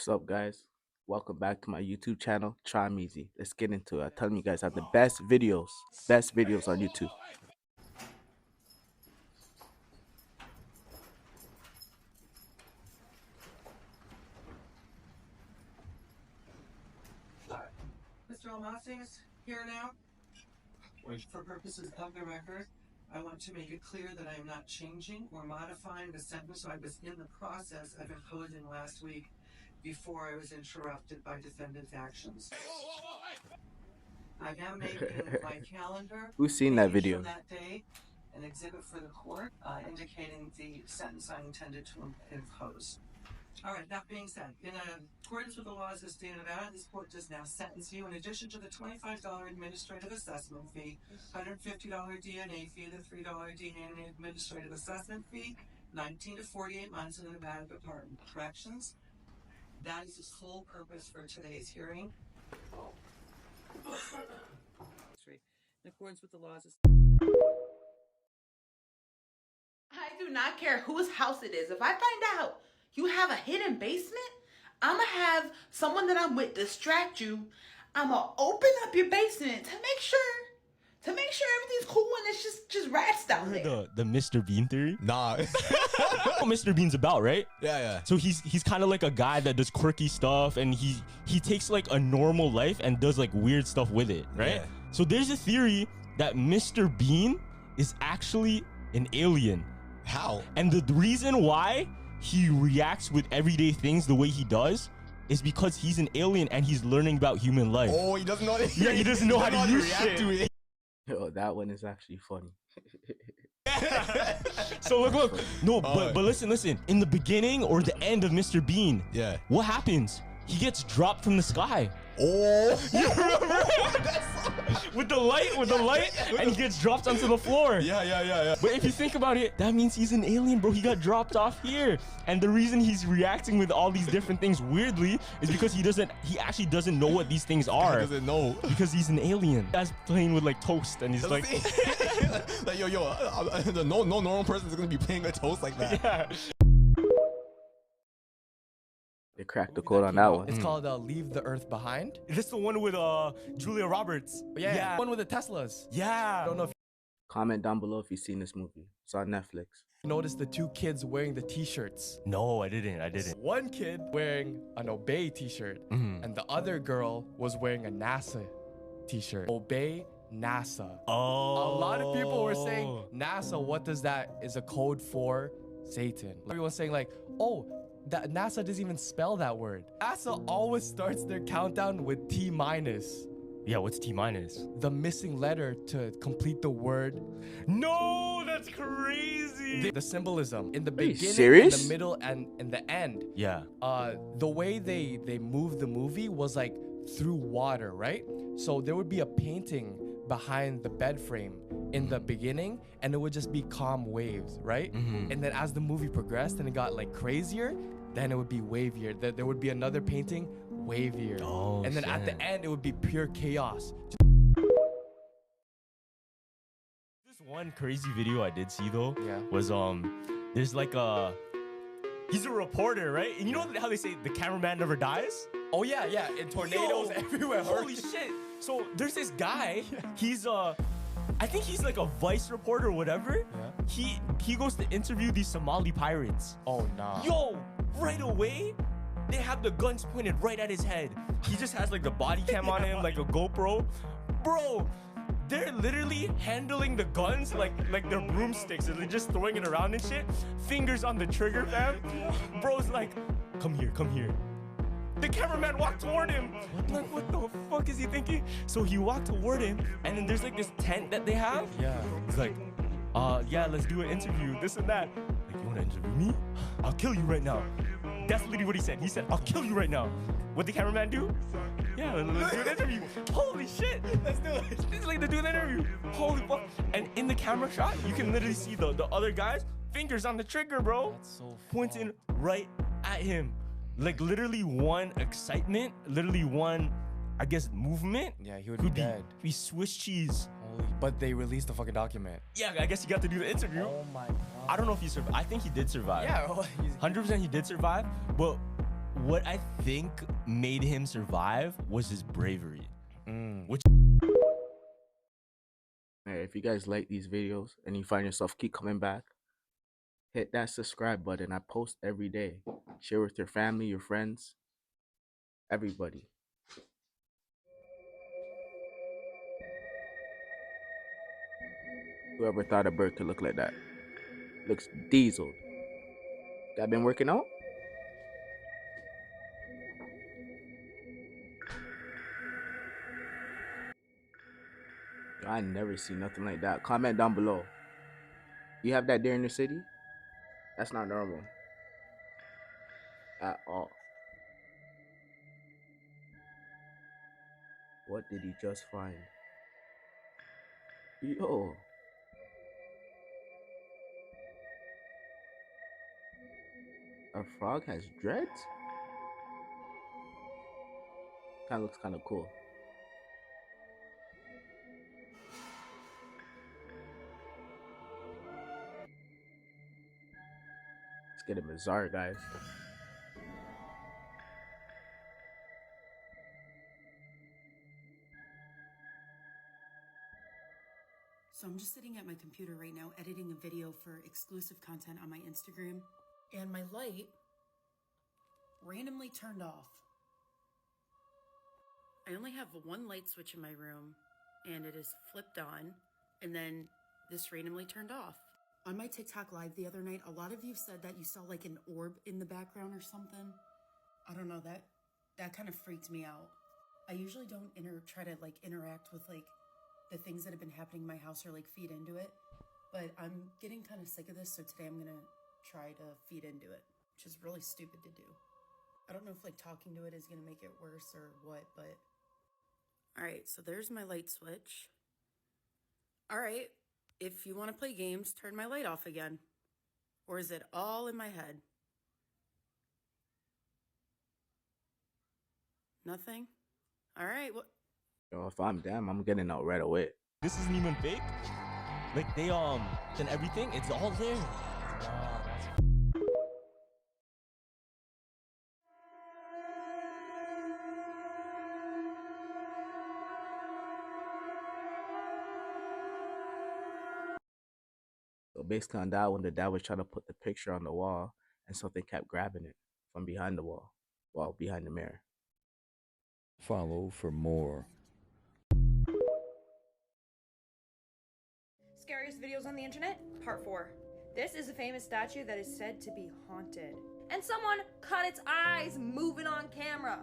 What's up, guys? Welcome back to my YouTube channel. Try 'em easy. Let's get into it. I'm telling you guys, I have the best videos on YouTube. Mr. Almaci's here now. For purposes of the record, I want to make it clear that I am not changing or modifying the sentence I was in the process of imposing last week before I was interrupted by defendant's actions. I am making my calendar Who's seen that page video? from that day an exhibit for the court, indicating the sentence I intended to impose. All right, that being said, in accordance with the laws as stated out, this court does now sentence you, in addition to the $25 administrative assessment fee, $150 DNA fee, the $3 DNA administrative assessment fee, 19 to 48 months in the Nevada Department of Corrections. That is the sole purpose for today's hearing. In accordance with the laws as I do not care whose house it is. If I find out you have a hidden basement, I'ma have someone that I'm with distract you. I'ma open up your basement to make sure everything's cool and it's just rats down there. The Mr. Bean theory? Nah. What Mr. Bean's about, right? Yeah. So he's kind of like a guy that does quirky stuff, and he takes like a normal life and does like weird stuff with it, right? Yeah. So there's a theory that Mr. Bean is actually an alien. How? And the reason why he reacts with everyday things the way he does is because he's an alien and he's learning about human life. Oh, he doesn't know how to, Yeah, he doesn't know how to use react shit. to it. Yo, that one is actually funny. So look. No, but listen. In the beginning or the end of Mr. Bean, Yeah. what happens? He gets dropped from the sky. Oh. You remember? with the light, and he gets dropped onto the floor. Yeah. But if you think about it, that means he's an alien, bro. He got dropped off here. And the reason he's reacting with all these different things weirdly is because he actually doesn't know what these things are. He doesn't know. Because he's an alien. That's playing with like toast, and he's like, like no normal person is gonna be playing a toast like that. yeah. They cracked the code on that one. It's called Leave the Earth Behind. This the one with Julia Roberts. Yeah. One with the Teslas. Yeah. I don't know if Comment down below if you've seen this movie. It's on Netflix. you noticed the two kids wearing the t-shirts. No, I didn't. One kid wearing an Obey t-shirt, and the other girl was wearing a NASA t-shirt. Obey NASA. Oh. A lot of people were saying, NASA, what does that is a code for Satan. Everyone's saying like, oh, that NASA doesn't even spell that word. NASA always starts their countdown with T minus. Yeah, what's T minus? The missing letter to complete the word. No, that's crazy. The symbolism in the Are you beginning, serious? in the middle, and in the end. Yeah. The way they moved the movie was like through water, right? So there would be a painting behind the bed frame in the beginning, and it would just be calm waves, right? And then as the movie progressed and it got like crazier, then it would be wavier. There would be another painting, wavier. Oh, and then at the shit. end, it would be pure chaos. This one crazy video I did see though, Yeah. was there's like he's a reporter, right? And you know how they say the cameraman never dies? Oh yeah, in tornadoes Yo, everywhere. Holy shit. So there's this guy, he's I think he's like a Vice reporter or whatever. Yeah. He goes to interview these Somali pirates. Oh nah. Yo, right away, they have the guns pointed right at his head. He just has like the body cam on him, like a GoPro. Bro, they're literally handling the guns like they're broomsticks, and they're just throwing it around and shit. Fingers on the trigger, fam. Bro's like, come here. The cameraman walked toward him. Like, what the fuck is he thinking? So he walked toward him, and then there's like this tent that they have. Yeah. He's like, yeah, let's do an interview, this and that. Like, you wanna interview me? I'll kill you right now. That's literally what he said. He said, I'll kill you right now. What the cameraman do? Yeah, let's do an interview. Holy shit, let's do it. It's like to do an interview. Holy fuck. And in the camera shot, you can literally see the other guys, fingers on the trigger, bro. That's so pointing right at him. Like literally one excitement, literally one, I guess, movement. Yeah, he would be dead. Be Swiss cheese. Holy, but they released the fucking document. Yeah, I guess he got to do the interview. Oh my god. I don't know if he survived. I think he did survive. Yeah, well, 100% he did survive, but what I think made him survive was his bravery. Which Hey, if you guys like these videos and you find yourself keep coming back, hit that subscribe button. I post every day. Share with your family, your friends, everybody. Whoever thought a bird could look like that? Looks dieseled. Guy been working out? I never see nothing like that. Comment down below. You have that there in the city? That's not normal at all. What did he just find? Yo. A frog has dreads? Kinda looks kinda cool. Let's get a bizarre, guys. So I'm just sitting at my computer right now editing a video for exclusive content on my Instagram, and my light randomly turned off. I only have one light switch in my room, and it is flipped on, and then this randomly turned off. On my TikTok live the other night, a lot of you said that you saw like an orb in the background or something. I don't know, that kind of freaked me out. I usually don't try to like interact with like the things that have been happening in my house or like feed into it, but I'm getting kind of sick of this, so today I'm gonna try to feed into it, which is really stupid to do. I don't know if like talking to it is gonna make it worse or what, but all right, so there's my light switch. All right, if you want to play games, turn my light off again. Or is it all in my head? Nothing? All right, what? Yo, if I'm them, I'm getting out right away. this isn't even fake. Like they and everything, it's all there. So basically on that one, the dad was trying to put the picture on the wall and something kept grabbing it from behind the wall. Well, behind the mirror. Follow for more. Scariest videos on the internet, part 4. This is a famous statue that is said to be haunted. And someone caught its eyes moving on camera.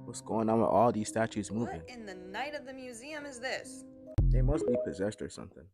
What's going on with all these statues moving? What in the night of the museum is this? They must be possessed or something.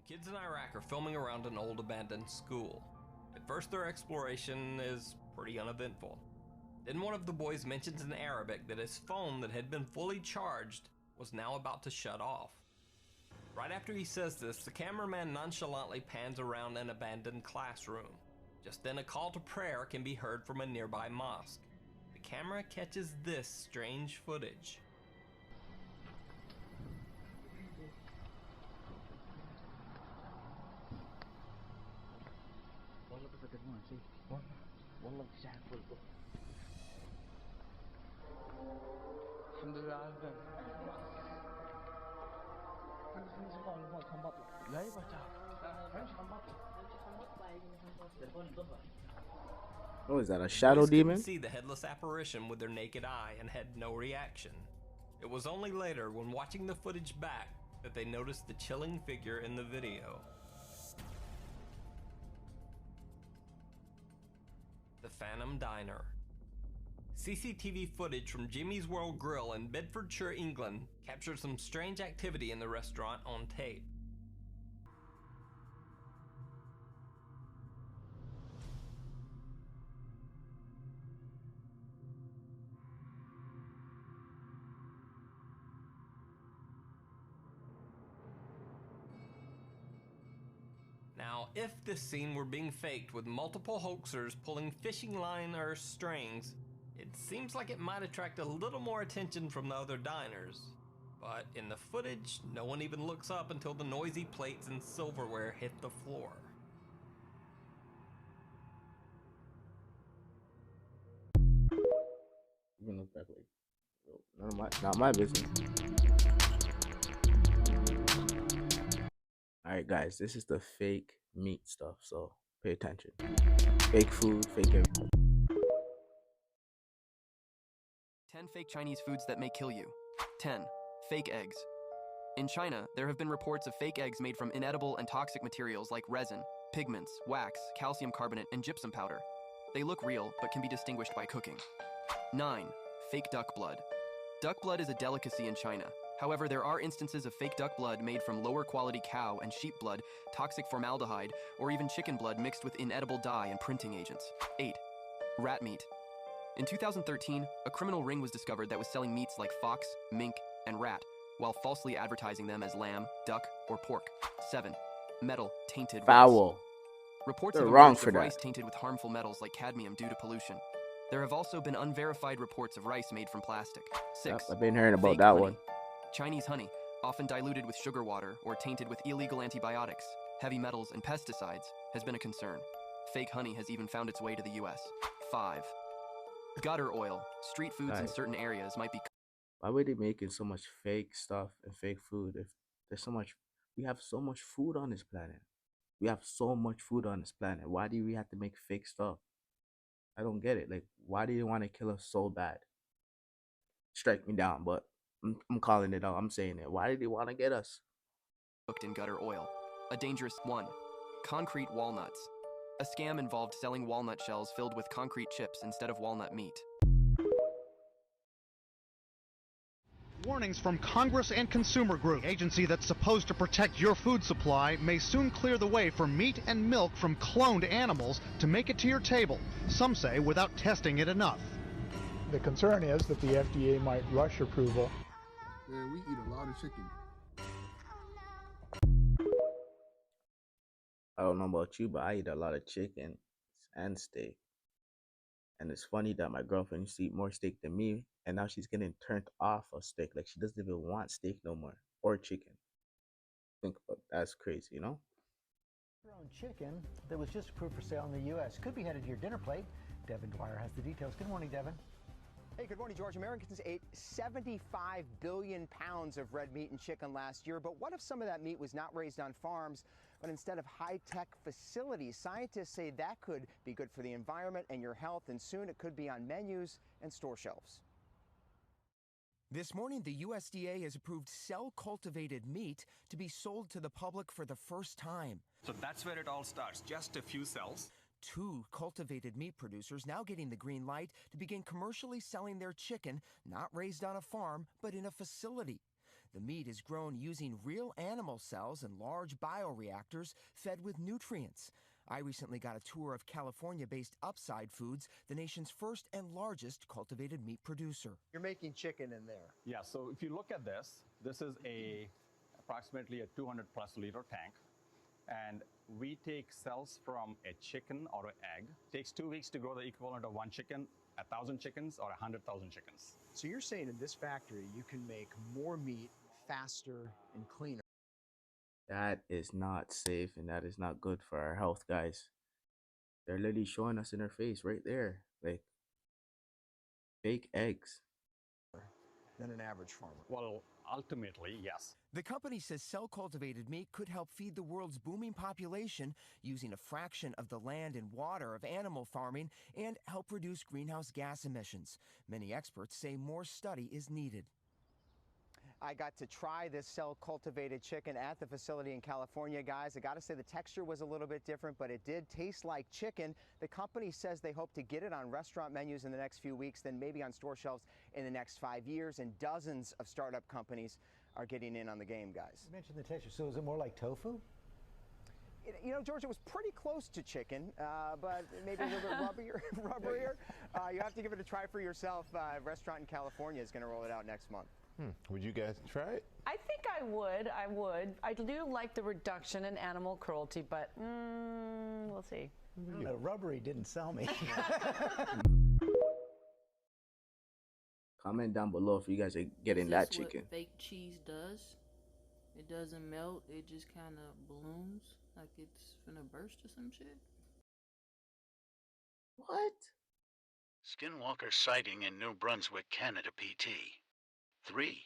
Kids in Iraq are filming around an old abandoned school. At first their exploration is pretty uneventful. Then one of the boys mentions in Arabic that his phone that had been fully charged was now about to shut off. Right after he says this, the cameraman nonchalantly pans around an abandoned classroom. Just then a call to prayer can be heard from a nearby mosque. The camera catches this strange footage. What is that? A The shadow boys couldn't demon? see the headless apparition with their naked eye and had no reaction. It was only later, when watching the footage back, that they noticed the chilling figure in the video. The Phantom Diner. CCTV footage from Jimmy's World Grill in Bedfordshire, England, captured some strange activity in the restaurant on tape. Now, if this scene were being faked with multiple hoaxers pulling fishing line or strings, it seems like it might attract a little more attention from the other diners. But in the footage, no one even looks up until the noisy plates and silverware hit the floor. Even look that way. Not my business. Alright guys, this is the fake meat stuff, so pay attention. Fake food, fake everything. 10 fake Chinese foods that may kill you. 10. Fake eggs. In China, there have been reports of fake eggs made from inedible and toxic materials like resin, pigments, wax, calcium carbonate, and gypsum powder. They look real, but can be distinguished by cooking. 9. Fake duck blood. Duck blood is a delicacy in China. However, there are instances of fake duck blood made from lower quality cow and sheep blood, toxic formaldehyde, or even chicken blood mixed with inedible dye and printing agents. 8. Rat meat. In 2013, a criminal ring was discovered that was selling meats like fox, mink, and rat, while falsely advertising them as lamb, duck, or pork. 7. Metal tainted rice. Foul. Reports They're have wrong emerged for of that. rice tainted with harmful metals like cadmium due to pollution. There have also been unverified reports of rice made from plastic. 6. I've been hearing about Fake that honey. one. Chinese honey, often diluted with sugar water or tainted with illegal antibiotics, heavy metals, and pesticides, has been a concern. Fake honey has even found its way to the US. 5. Gutter oil. Street foods in Guys. certain areas might be Why were they making so much fake stuff and fake food? If there's so much, we have so much food on this planet. We have so much food on this planet. Why do we have to make fake stuff? I don't get it. Like, why do you want to kill us so bad? Strike me down, but I'm calling it out. I'm saying it. Why did they want to get us? cooked in gutter oil. A dangerous 1. Concrete walnuts. A scam involved selling walnut shells filled with concrete chips instead of walnut meat. Warnings from Congress and Consumer Group, agency that's supposed to protect your food supply, may soon clear the way for meat and milk from cloned animals to make it to your table. Some say without testing it enough. The concern is that the FDA might rush approval. Man, we eat a lot of chicken. I don't know about you, but I eat a lot of chicken and steak. And it's funny that my girlfriend used to eat more steak than me, and now she's getting turned off of steak. Like, she doesn't even want steak no more, or chicken. Think about that's crazy, you know? Your own chicken that was just approved for sale in the U.S. could be headed to your dinner plate. Devin Dwyer has the details. Good morning, Devin. Hey, good morning, George. Americans ate 75 billion pounds of red meat and chicken last year, but what if some of that meat was not raised on farms, but instead of high-tech facilities? Scientists say that could be good for the environment and your health, and soon it could be on menus and store shelves. This morning, the USDA has approved cell-cultivated meat to be sold to the public for the first time. So that's where it all starts, just a few cells. 2 cultivated meat producers now getting the green light to begin commercially selling their chicken, not raised on a farm, but in a facility. The meat is grown using real animal cells and large bioreactors fed with nutrients. I recently got a tour of California-based Upside Foods, the nation's first and largest cultivated meat producer. You're making chicken in there. Yeah, so if you look at this, this is approximately a 200 plus liter tank. And we take cells from a chicken or an egg. It takes 2 weeks to grow the equivalent of 1 chicken, 1,000 chickens, or 100,000 chickens. So you're saying in this factory, you can make more meat faster and cleaner. That is not safe, and that is not good for our health, guys. They're literally showing us in our face right there. Like, fake eggs. than an average farmer. Well, ultimately, yes. The company says cell-cultivated meat could help feed the world's booming population using a fraction of the land and water of animal farming and help reduce greenhouse gas emissions. Many experts say more study is needed. I got to try this cell-cultivated chicken at the facility in California, guys. I got to say the texture was a little bit different, but it did taste like chicken. The company says they hope to get it on restaurant menus in the next few weeks, then maybe on store shelves in the next 5 years, and dozens of startup companies are getting in on the game, guys. You mentioned the texture, so is it more like tofu? You know, George, it was pretty close to chicken, but maybe a little bit rubberier. You have to give it a try for yourself. A restaurant in California is going to roll it out next month. Would you guys try it? I think I would. I do like the reduction in animal cruelty, but we'll see. I don't know, rubbery didn't sell me. Comment down below if you guys are getting that chicken. What fake cheese does. It doesn't melt. It just kind of balloons like it's gonna burst or some shit. What? Skinwalker sighting in New Brunswick, Canada, PT. 3.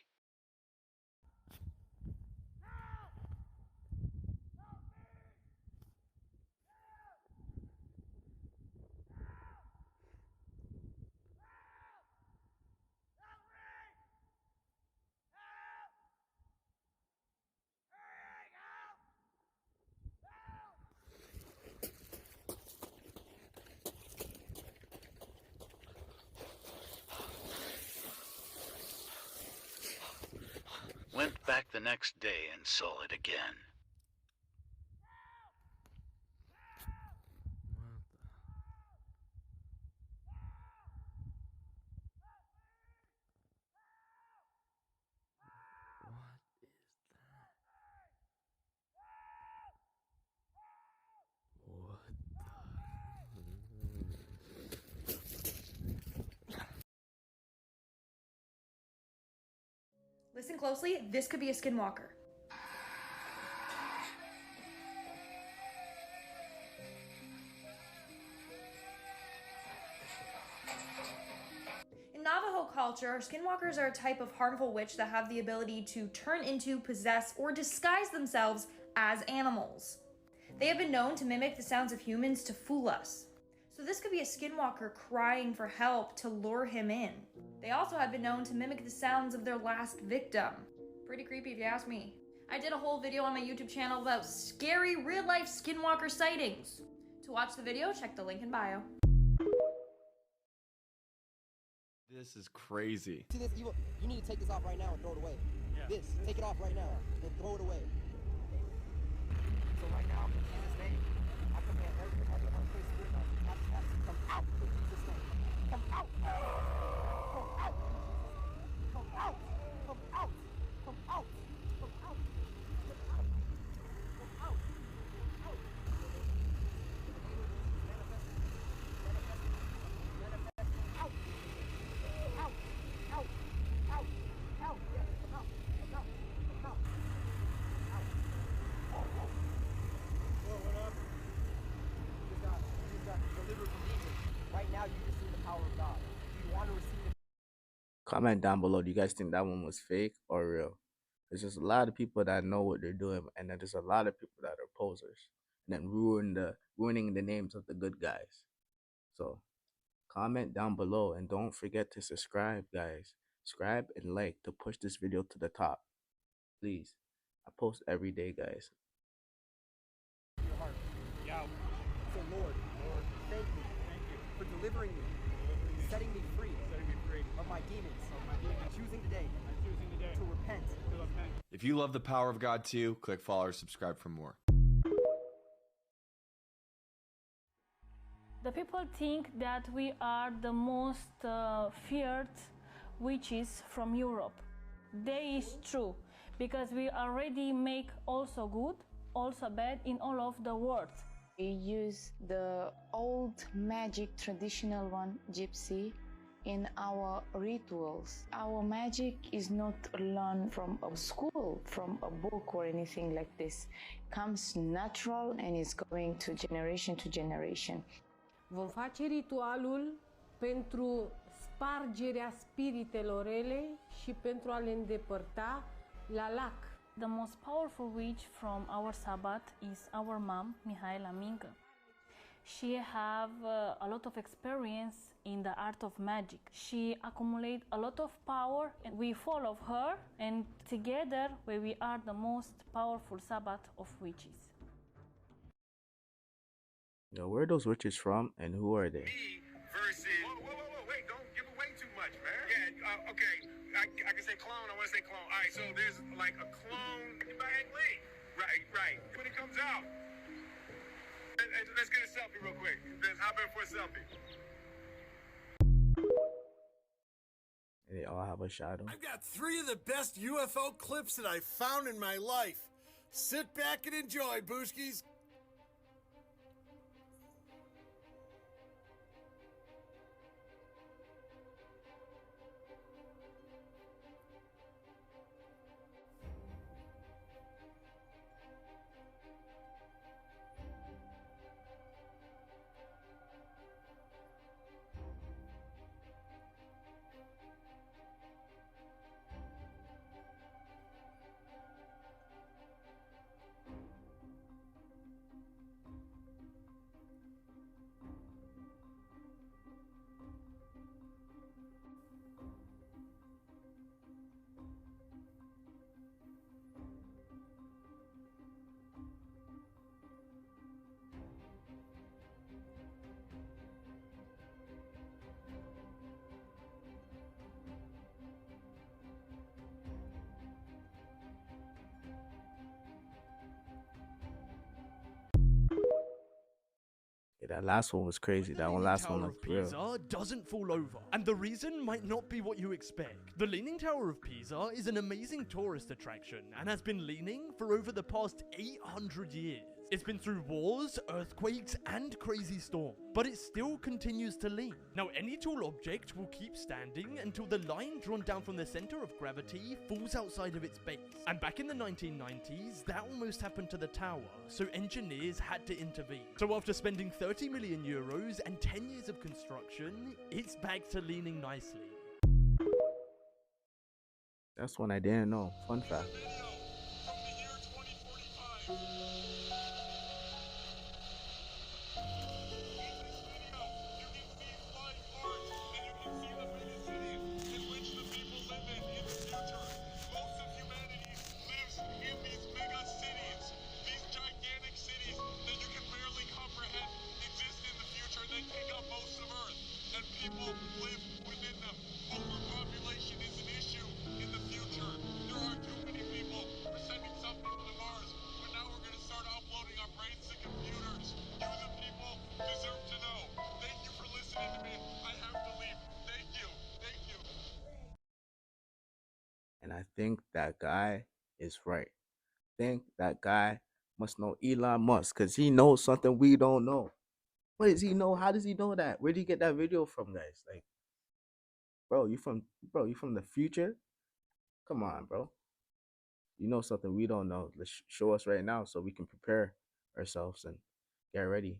Went back the next day and saw it again. Listen closely, this could be a skinwalker. In Navajo culture, skinwalkers are a type of harmful witch that have the ability to turn into, possess, or disguise themselves as animals. They have been known to mimic the sounds of humans to fool us. So this could be a skinwalker crying for help to lure him in. They also have been known to mimic the sounds of their last victim. Pretty creepy if you ask me. I did a whole video on my YouTube channel about scary real-life skinwalker sightings. To watch the video, check the link in bio. This is crazy. See this? You need to take this off right now and throw it away. Yeah. This, take it off right now and throw it away. So right now, in Jesus' name, I command everybody on the face of this earth to come out in Jesus' name. Come out. Come out. Come out. Come out. Come out. Come out. Come out. Come out. Out. Comment down below. Do you guys think that one was fake or real? There's just a lot of people that know what they're doing, and then there's a lot of people that are posers and then ruining the names of the good guys. So comment down below and don't forget to subscribe, guys. Subscribe and like to push this video to the top. Please. I post every day, guys. Your heart. Yeah. So Lord, thank you for delivering me, setting me free of my demons. Choosing today to repent. If you love the power of God too, click follow or subscribe for more. The people think that we are the most feared witches from Europe. That is true, because we already make also good, also bad in all of the world. We use the old magic traditional one, gypsy, in our rituals. Our magic is not learned from a school, from a book or anything like this. It comes natural and is going to generation. Vom face ritualul pentru spargerea spiritelor rele și pentru a le îndepărta la lac. The most powerful witch from our Sabbath is our mom, Mihaela Mincă. She have a lot of experience in the art of magic. She accumulate a lot of power, and we follow her, and together we are the most powerful Sabbath of witches. Yo, where are those witches from and who are they? Versus. Whoa, wait, don't give away too much, man. Yeah, okay. I can say clone, I want to say clone. All right, so there's like a clone by Ang Lee. Right. When it comes out, let's get a selfie real quick. Let's hop in for a selfie. And they all have a shadow. I've got 3 of the best UFO clips that I've found in my life. Sit back and enjoy, Booskies. Yeah, that last one was crazy. That one last one Tower was of real. Pisa doesn't fall over, and the reason might not be what you expect. The Leaning Tower of Pisa is an amazing tourist attraction and has been leaning for over the past 800 years. It's been through wars, earthquakes, and crazy storms, but it still continues to lean. Now, any tall object will keep standing until the line drawn down from the center of gravity falls outside of its base. And back in the 1990s, that almost happened to the tower, so engineers had to intervene. So after spending 30 million euros and 10 years of construction, it's back to leaning nicely. That's one I didn't know. Fun fact. And I think that guy is right. I think that guy must know Elon Musk because he knows something we don't know. What does he know? How does he know that? Where did he get that video from, guys? Like, bro, you from the future? Come on, bro. You know something we don't know. Let's show us right now so we can prepare ourselves and get ready.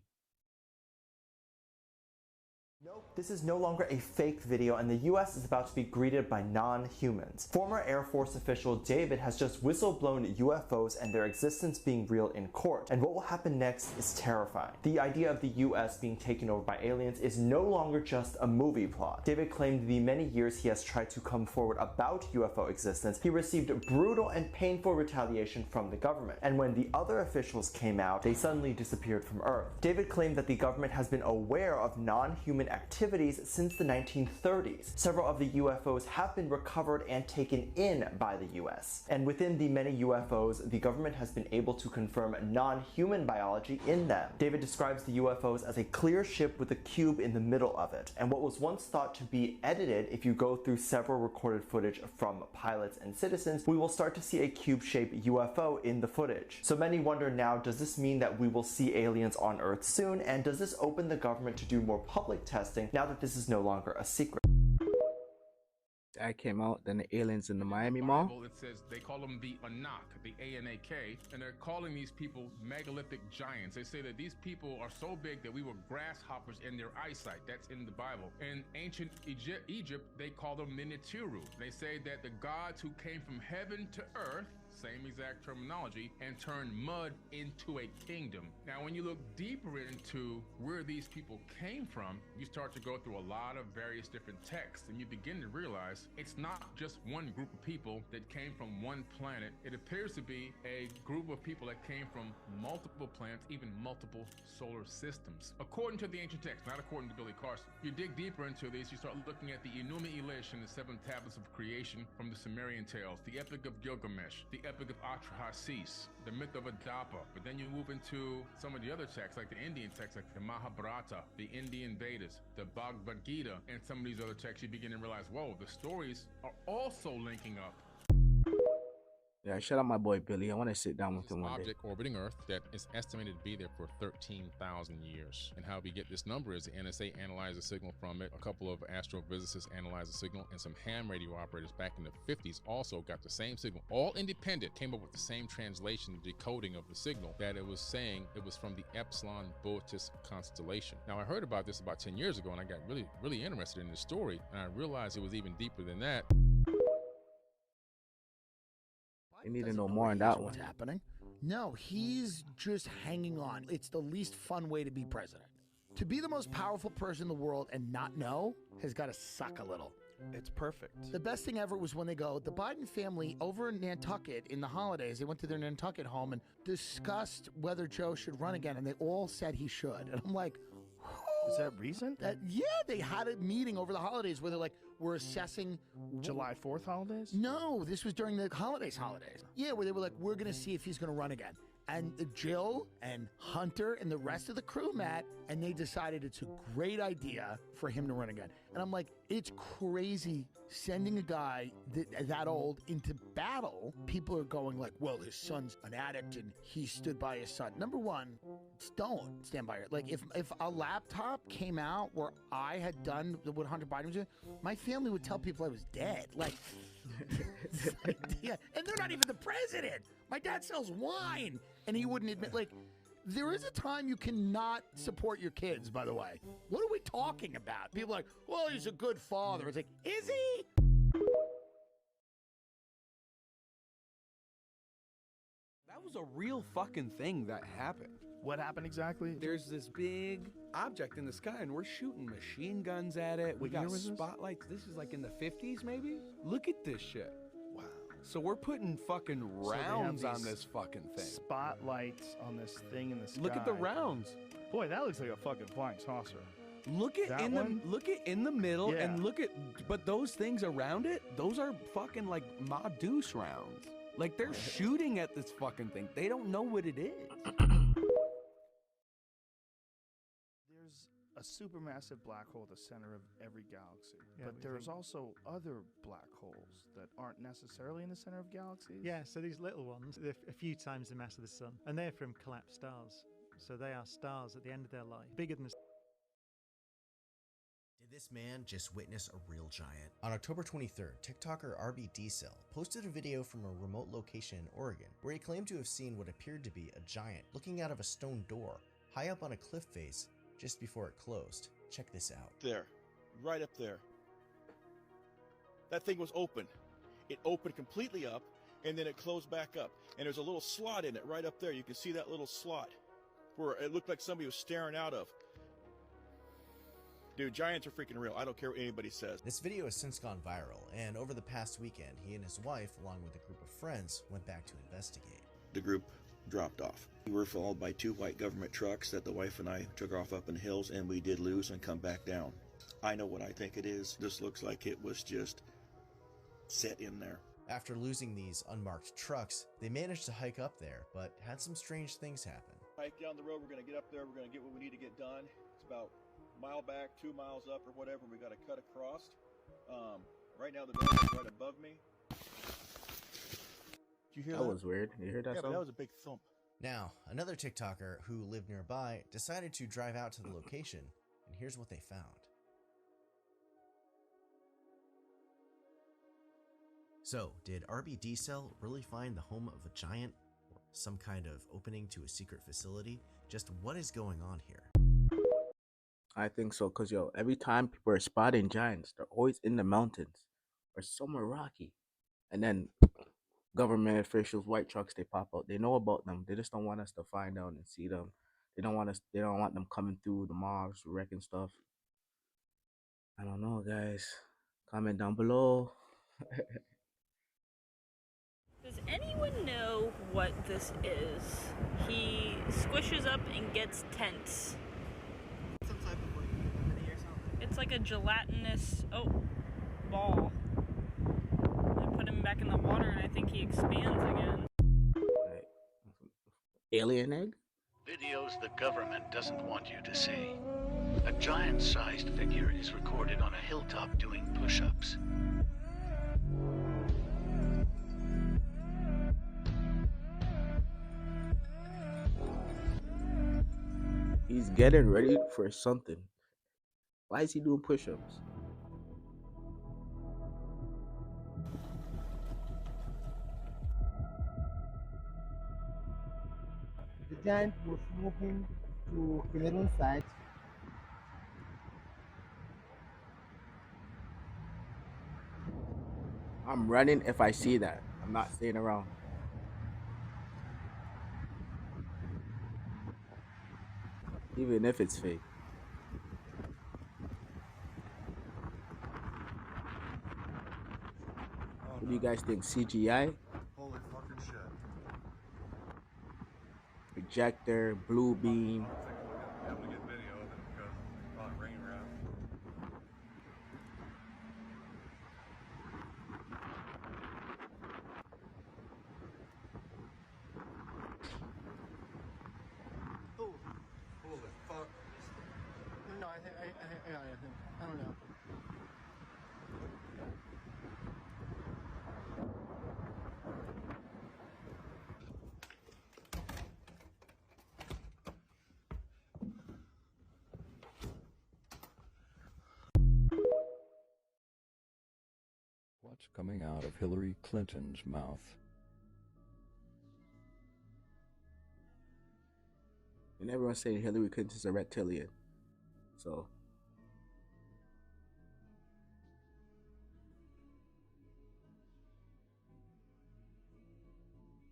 Nope, this is no longer a fake video, and the US is about to be greeted by non-humans. Former Air Force official David has just whistle-blown UFOs and their existence being real in court, and what will happen next is terrifying. The idea of the US being taken over by aliens is no longer just a movie plot. David claimed the many years he has tried to come forward about UFO existence, he received brutal and painful retaliation from the government, and when the other officials came out, they suddenly disappeared from Earth. David claimed that the government has been aware of non-human activities since the 1930s. Several of the UFOs have been recovered and taken in by the US. And within the many UFOs, the government has been able to confirm non-human biology in them. David describes the UFOs as a clear ship with a cube in the middle of it. And what was once thought to be edited, if you go through several recorded footage from pilots and citizens, we will start to see a cube-shaped UFO in the footage. So many wonder now, does this mean that we will see aliens on Earth soon? And does this open the government to do more public testing now that this is no longer a secret? ad came out, then the aliens in the Miami Mall. Bible, it says they call them the Anak, the A-N-A-K, and they're calling these people megalithic giants. They say that these people are so big that we were grasshoppers in their eyesight. That's in the Bible. In ancient Egypt, they call them Minitiru. They say that the gods who came from heaven to earth, same exact terminology, and turned mud into a kingdom. Now, when you look deeper into where these people came from, you start to go through a lot of various different texts, and you begin to realize it's not just one group of people that came from one planet. It appears to be a group of people that came from multiple planets, even multiple solar systems. According to the ancient text, not according to Billy Carson. You dig deeper into these, you start looking at the Enuma Elish and the 7 tablets of creation from the Sumerian tales, the Epic of Gilgamesh, the Epic of Atrahasis, the myth of Adapa. But then you move into some of the other texts, like the Indian texts, like the Mahabharata, the Indian Vedas, the Bhagavad Gita, and some of these other texts. You begin to realize, whoa, the stories are also linking up. Yeah, shout out my boy Billy. I want to sit down with him one day. Object orbiting Earth that is estimated to be there for 13,000 years. And how we get this number is the NSA analyzed a signal from it. A couple of astrophysicists analyzed the signal, and some ham radio operators back in the 50s also got the same signal. All independent, came up with the same translation, decoding of the signal, that it was saying it was from the Epsilon Boötis constellation. Now, I heard about this about 10 years ago, and I got really interested in the story, and I realized it was even deeper than that. You need to know more on that one. What's happening? No, he's just hanging on. It's the least fun way to be president. To be the most powerful person in the world and not know has got to suck a little. It's perfect. The best thing ever was when they go, the Biden family over in Nantucket in the holidays, they went to their Nantucket home and discussed whether Joe should run again, and they all said he should. And I'm like, is that recent? Yeah, they had a meeting over the holidays where they're like, we're assessing July 4th holidays? No, this was during the holidays. Yeah, where they were like, we're going to see if he's going to run again. And Jill and Hunter and the rest of the crew met, and they decided it's a great idea for him to run again. And I'm like, it's crazy sending a guy that old into battle. People are going like, well, his son's an addict and he stood by his son. Number one, don't stand by it. Like if a laptop came out where I had done what Hunter Biden was doing, my family would tell people I was dead. Like, yeah, and they're not even the president. My dad sells wine, and he wouldn't admit, like, there is a time you cannot support your kids, by the way. What are we talking about? People are like, well, he's a good father. It's like, is he? That was a real fucking thing that happened. What happened exactly? There's this big object in the sky, and we're shooting machine guns at it. We got spotlights. This is like in the 50s, maybe? Look at this shit. Wow. So we're putting fucking rounds on this fucking thing. Spotlights on this thing in the sky. Look at the rounds. Boy, that looks like a fucking flying saucer. Look at in the middle, Yeah. and but those things around it, those are fucking like Ma Deuce rounds. Like they're shooting at this fucking thing. They don't know what it is. There's a supermassive black hole at the center of every galaxy. But there's also other black holes that aren't necessarily in the center of galaxies. Yeah, so these little ones, they're a few times the mass of the sun, and they're from collapsed stars. So they are stars at the end of their life, bigger than. Did this man just witness a real giant? On October 23rd, TikToker RB Diesel posted a video from a remote location in Oregon where he claimed to have seen what appeared to be a giant looking out of a stone door high up on a cliff face just before it closed. Check this out. There, right up there. That thing was open. It opened completely up and then it closed back up. And there's a little slot in it right up there. You can see that little slot where it looked like somebody was staring out of. Dude, giants are freaking real. I don't care what anybody says. This video has since gone viral, and over the past weekend, he and his wife, along with a group of friends, went back to investigate. The group dropped off. We were followed by 2 white government trucks that the wife and I took off up in the hills, and we did lose and come back down. I know what I think it is. This looks like it was just set in there. After losing these unmarked trucks, they managed to hike up there, but had some strange things happen. Hike down the road, we're going to get up there, we're going to get what we need to get done. It's about mile back, 2 miles up or whatever, we got to cut across. Right now the door is right above me. Did you hear that? That was weird. You heard that? Yeah, but that was a big thump. Now, another TikToker who lived nearby decided to drive out to the location, and here's what they found. So, did RBD Cell really find the home of a giant? Some kind of opening to a secret facility? Just what is going on here? I think so, cause yo, every time people are spotting giants, they're always in the mountains or somewhere rocky, and then government officials, white trucks, they pop out. They know about them. They just don't want us to find out and see them. They don't want us. They don't want them coming through the mobs, wrecking stuff. I don't know, guys. Comment down below. Does anyone know what this is? He squishes up and gets tense. Some type of like mini or something. It's like a gelatinous ball. I put him back in the water and I think he expands again. Alien egg? Videos the government doesn't want you to see. A giant-sized figure is recorded on a hilltop doing push-ups. He's getting ready for something. Why is he doing push-ups? The giant was moving to Cameroon side. I'm running if I see that. I'm not staying around. Even if it's fake. What do you guys think? CGI? Holy fucking shit. Projector, blue beam. I don't think we're gonna be able to get video of it because it's not rain wrap. Oh, Holy fuck. no, I don't know. What's coming out of Hillary Clinton's mouth? And everyone's saying Hillary Clinton's a reptilian. So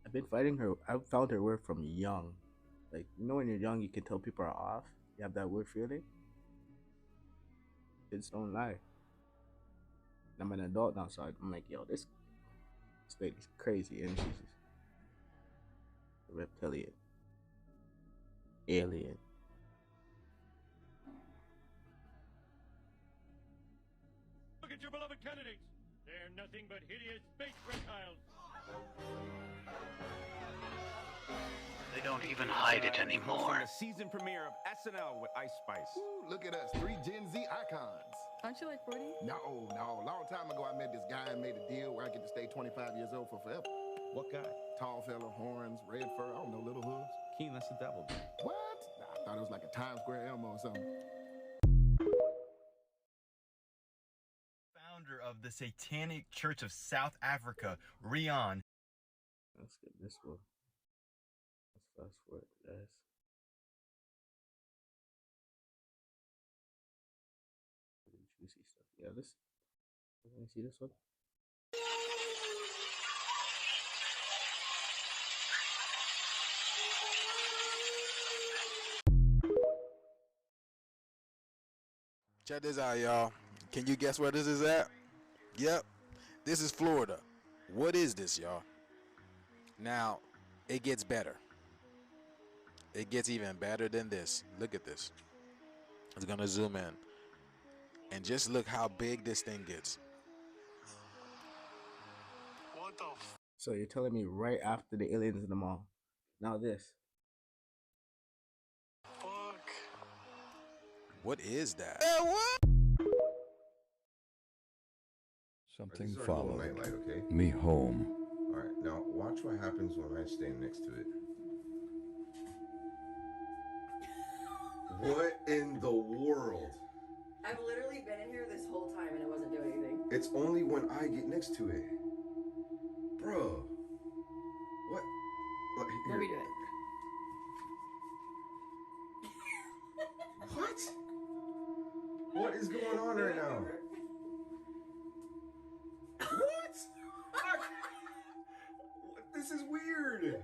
I've been fighting her. I've found her weird from young. Like, you know when you're young you can tell people are off? You have that weird feeling? Kids don't lie. I'm an adult now, so I'm like, yo, this lady's crazy, and she's a reptilian. Alien. Look at your beloved candidates. They're nothing but hideous space reptiles. They don't even hide it anymore. The season premiere of SNL with Ice Spice. Ooh, look at us, 3 Gen Z icons. Aren't you like 40? No. Long time ago, I met this guy and made a deal where I get to stay 25 years old for forever. What guy? Tall fella, horns, red fur, I don't know, little hooves. Keen, that's the devil, dude. What? Nah, I thought it was like a Times Square Elmo or something. Founder of the Satanic Church of South Africa, Rion. Let's get this one. Let's fast forward, guys. Really juicy stuff. Yeah, this. Let me see this one. Check this out, y'all. Can you guess where this is at? Yep, this is Florida. What is this, y'all? Now, it gets better. It gets even better than this. Look at this. It's gonna zoom in. And just look how big this thing gets. What the So you're telling me right after the aliens in the mall. Now this. fuck? What is that? Something This is our followed little nightlight, okay? me home. Alright, now watch what happens when I stand next to it. What in the world? I've literally been in here this whole time and it wasn't doing anything. It's only when I get next to it. Bro. What? Let me do it. What? What is going on right now? What? This is weird.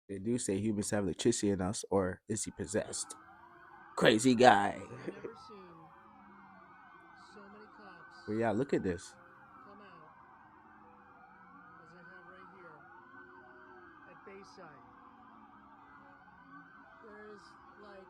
They do say humans have electricity in us, or is he possessed? Crazy guy. I've never seen so many cops But yeah, look at this. come out as I have right here at Bayside. There is like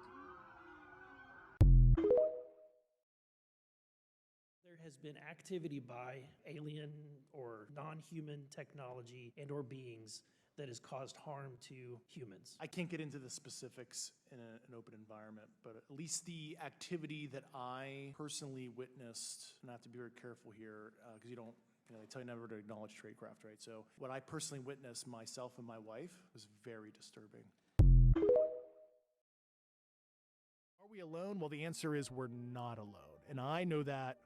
There has been activity by alien or non-human technology and or beings that has caused harm to humans. I can't get into the specifics in an open environment, but at least the activity that I personally witnessed, and I have to be very careful here, because they tell you never to acknowledge tradecraft, right? So what I personally witnessed, myself and my wife, was very disturbing. Are we alone? Well, the answer is we're not alone. And I know that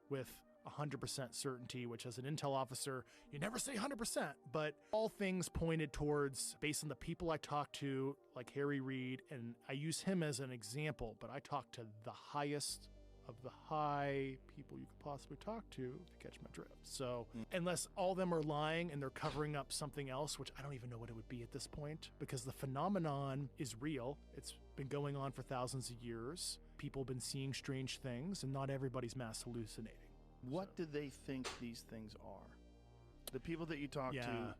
with 100% certainty, which as an intel officer, you never say 100%, but all things pointed towards, based on the people I talked to, like Harry Reid, and I use him as an example, but I talked to the highest of the high people you could possibly talk to catch my drift. So unless all of them are lying and they're covering up something else, which I don't even know what it would be at this point, because the phenomenon is real. It's been going on for thousands of years. People have been seeing strange things, and not everybody's mass hallucinating. What do they think these things are? The people that you talk to.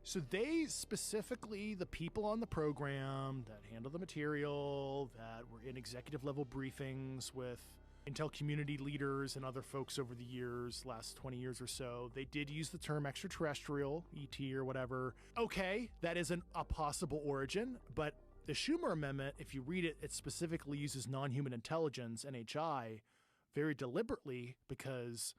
So they specifically, the people on the program that handle the material, that were in executive level briefings with Intel community leaders and other folks over the years, last 20 years or so, they did use the term extraterrestrial, ET or whatever. Okay, that is a possible origin, but the Schumer Amendment, if you read it, it specifically uses non-human intelligence, NHI, very deliberately, because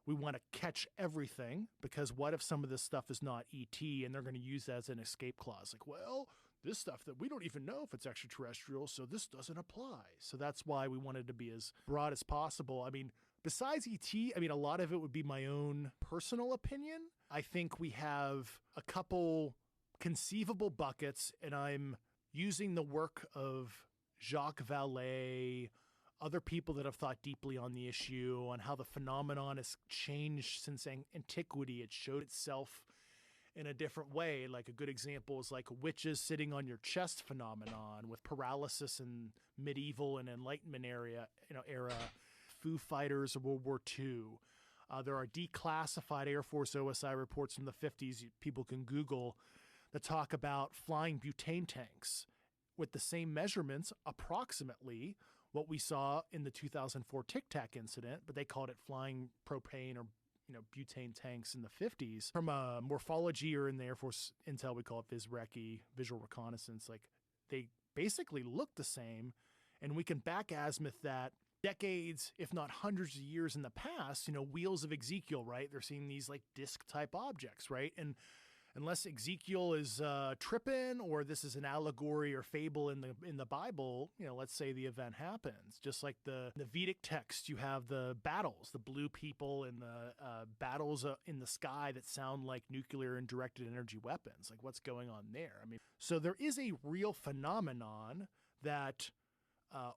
we want to catch everything, because what if some of this stuff is not ET and they're going to use that as an escape clause? Like, well, this stuff that we don't even know if it's extraterrestrial, so this doesn't apply. So that's why we wanted to be as broad as possible. I mean, besides ET, a lot of it would be my own personal opinion. I think we have a couple conceivable buckets, and I'm using the work of Jacques Vallée, other people that have thought deeply on the issue, on how the phenomenon has changed since antiquity. It showed itself in a different way. Like a good example is like witches sitting on your chest phenomenon with paralysis in medieval and Enlightenment era, Foo Fighters of World War II. There are declassified Air Force OSI reports from the 50s, people can Google, that talk about flying butane tanks with the same measurements, approximately, what we saw in the 2004 Tic Tac incident, but they called it flying propane or butane tanks in the 50s. From a morphology, or in the Air Force intel, we call it VisRecce, visual reconnaissance. Like, they basically look the same, and we can back azimuth that decades, if not hundreds of years in the past. Wheels of Ezekiel, right? They're seeing these like disc-type objects, right? And unless Ezekiel is tripping, or this is an allegory or fable in the Bible, let's say the event happens. Just like the Vedic text, you have the battles, the blue people, and the battles in the sky that sound like nuclear and directed energy weapons. Like, what's going on there? So there is a real phenomenon that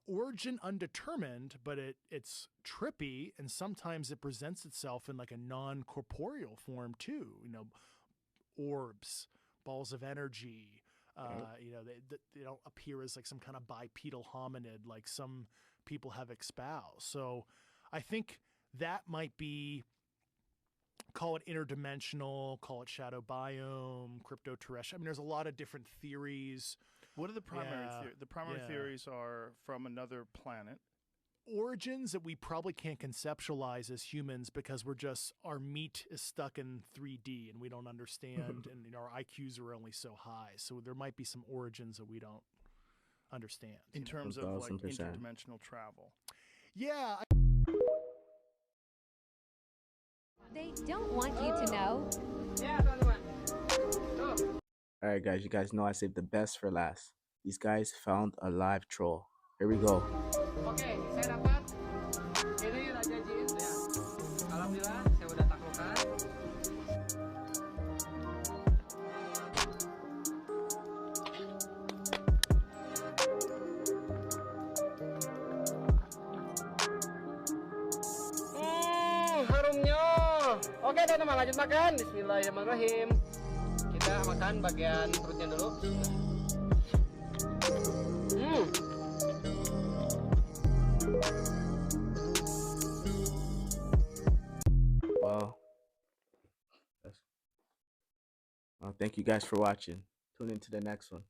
origin undetermined, but it's trippy, and sometimes it presents itself in like a non-corporeal form too. Orbs, balls of energy, they don't appear as like some kind of bipedal hominid like some people have espoused. So I think that might be, call it interdimensional, call it shadow biome, crypto-terrestrial. There's a lot of different theories. What are the primary theories? The primary theories are from another planet. Origins that we probably can't conceptualize as humans, because our meat is stuck in 3D and we don't understand, and our IQs are only so high. So there might be some origins that we don't understand. In terms of like interdimensional travel. Yeah. They don't want you to know. All right, guys, you guys know I saved the best for last. These guys found a live troll. Here we go. Oke, saya dapat ini raja jin ya. Alhamdulillah saya udah taklukkan. Oke teman-teman, lanjut makan. Bismillahirrahmanirrahim. Kita makan bagian perutnya dulu. Well, thank you guys for watching. Tune into the next one.